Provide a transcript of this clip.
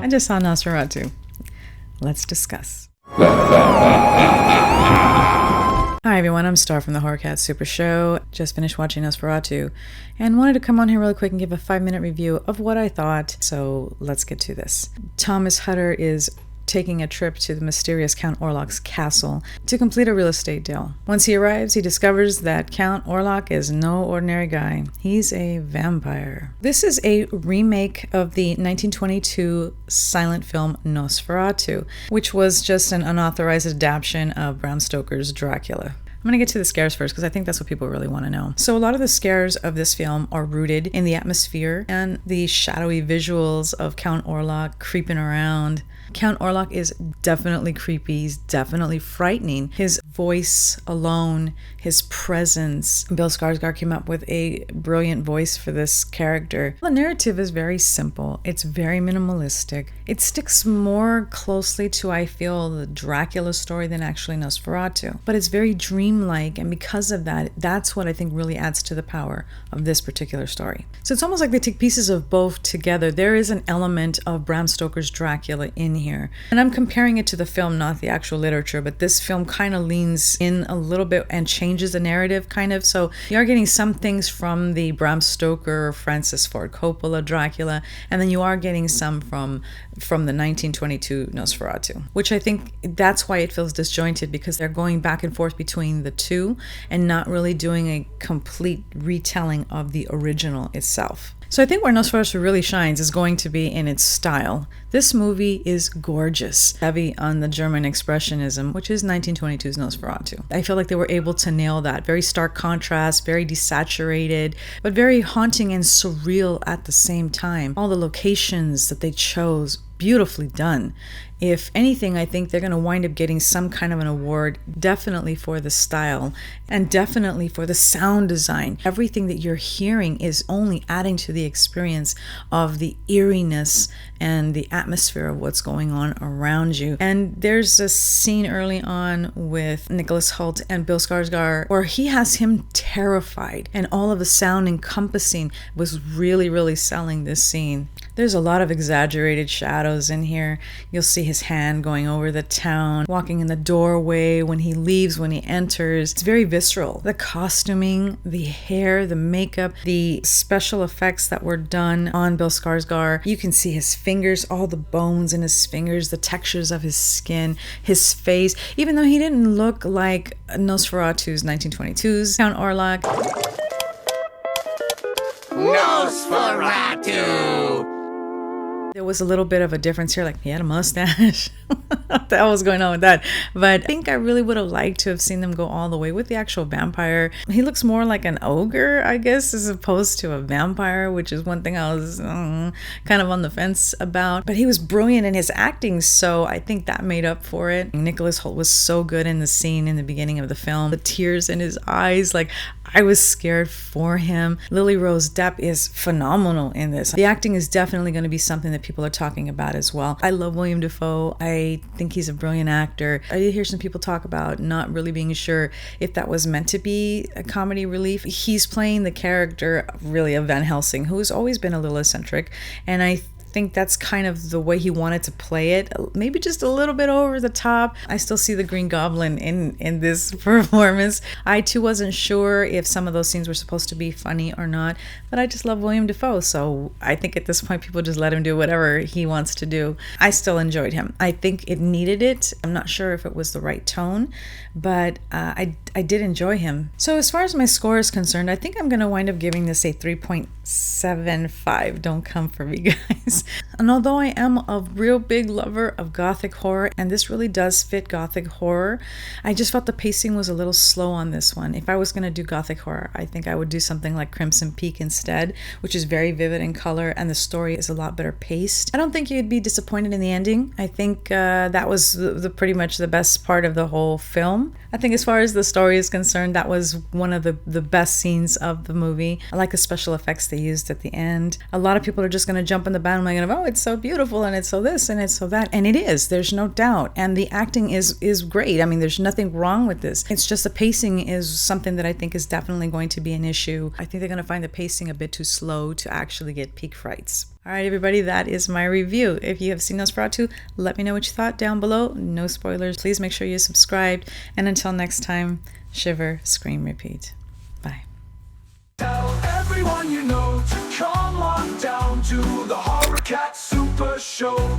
I just saw Nosferatu. Let's discuss. Hi everyone, I'm Star from the Horror Cat Super Show. Just finished watching Nosferatu and wanted to come on here really quick and give a 5-minute review of what I thought. So let's get to this. Thomas Hutter is taking a trip to the mysterious Count Orlok's castle to complete a real estate deal. Once he arrives, he discovers that Count Orlok is no ordinary guy. He's a vampire. This is a remake of the 1922 silent film Nosferatu, which was just an unauthorized adaptation of Bram Stoker's Dracula. I'm going to get to the scares first because I think that's what people really want to know. So a lot of the scares of this film are rooted in the atmosphere and the shadowy visuals of Count Orlok creeping around. Count Orlok is definitely creepy. He's definitely frightening. His voice alone, his presence. Bill Skarsgård came up with a brilliant voice for this character. The narrative is very simple. It's very minimalistic. It sticks more closely to, I feel, the Dracula story than actually Nosferatu. But it's very dreamlike, and because of that, that's what I think really adds to the power of this particular story. So it's almost like they take pieces of both together. There is an element of Bram Stoker's Dracula in here. And I'm comparing it to the film, not the actual literature, but this film kind of leans in a little bit and changes the narrative kind of. So you are getting some things from the Bram Stoker, Francis Ford Coppola Dracula, and then you are getting some from the 1922 Nosferatu, which I think that's why it feels disjointed, because they're going back and forth between the two and not really doing a complete retelling of the original itself. So I think where Nosferatu really shines is going to be in its style. This movie is gorgeous, heavy on the German expressionism, which is 1922's Nosferatu. I feel like they were able to nail that. Very stark contrast, very desaturated, but very haunting and surreal at the same time. All the locations that they chose, beautifully done. If anything, I think they're going to wind up getting some kind of an award, definitely for the style and definitely for the sound design. Everything that you're hearing is only adding to the experience of the eeriness and the atmosphere of what's going on around you. And there's a scene early on with Nicholas Hoult and Bill Skarsgård where he has him terrified, and all of the sound encompassing was really, really selling this scene. There's a lot of exaggerated shadows in here. You'll see his hand going over the town, walking in the doorway, when he leaves, when he enters. It's very visceral. The costuming, the hair, the makeup, the special effects that were done on Bill Skarsgård. You can see his fingers, all the bones in his fingers, the textures of his skin, his face, even though he didn't look like Nosferatu's 1922's Count Orlok. Nosferatu! There was a little bit of a difference here, like he had a mustache. What the hell was going on with that? But I think I really would have liked to have seen them go all the way with the actual vampire. He looks more like an ogre, I guess, as opposed to a vampire, which is one thing I was kind of on the fence about. But he was brilliant in his acting, so I think that made up for it. Nicholas Hoult was so good in the scene in the beginning of the film. The tears in his eyes, like I was scared for him. Lily Rose Depp is phenomenal in this. The acting is definitely going to be something that people are talking about as well. I love William Dafoe. I think he's a brilliant actor. I did hear some people talk about not really being sure if that was meant to be a comedy relief. He's playing the character really of Van Helsing, who's always been a little eccentric, and I think that's kind of the way he wanted to play it, maybe just a little bit over the top. I still see the Green Goblin in this performance. I too wasn't sure if some of those scenes were supposed to be funny or not, but I just love William Dafoe, so I think at this point people just let him do whatever he wants to do. I still enjoyed him. I think it needed it. I'm not sure if it was the right tone, but I did enjoy him. So as far as my score is concerned, I think I'm going to wind up giving this a 3.75. Don't come for me, guys. And although I am a real big lover of gothic horror, and this really does fit gothic horror, I just felt the pacing was a little slow on this one. If I was going to do gothic horror, I think I would do something like Crimson Peak instead, which is very vivid in color and the story is a lot better paced. I don't think you'd be disappointed in the ending. I think that was the pretty much the best part of the whole film. I think as far as the story is concerned, that was one of the best scenes of the movie. I like the special effects they they used at the end. A lot of people are just going to jump on the bandwagon of, oh, it's so beautiful and it's so this and it's so that. And it is. There's no doubt. And the acting is great. I mean, there's nothing wrong with this. It's just the pacing is something that I think is definitely going to be an issue. I think they're going to find the pacing a bit too slow to actually get peak frights. All right, everybody, that is my review. If you have seen Nosferatu, let me know what you thought down below. No spoilers. Please make sure you're subscribed. And until next time, shiver, scream, repeat. Bye. Tell everyone you know to come on down to the Horror Cat Super Show.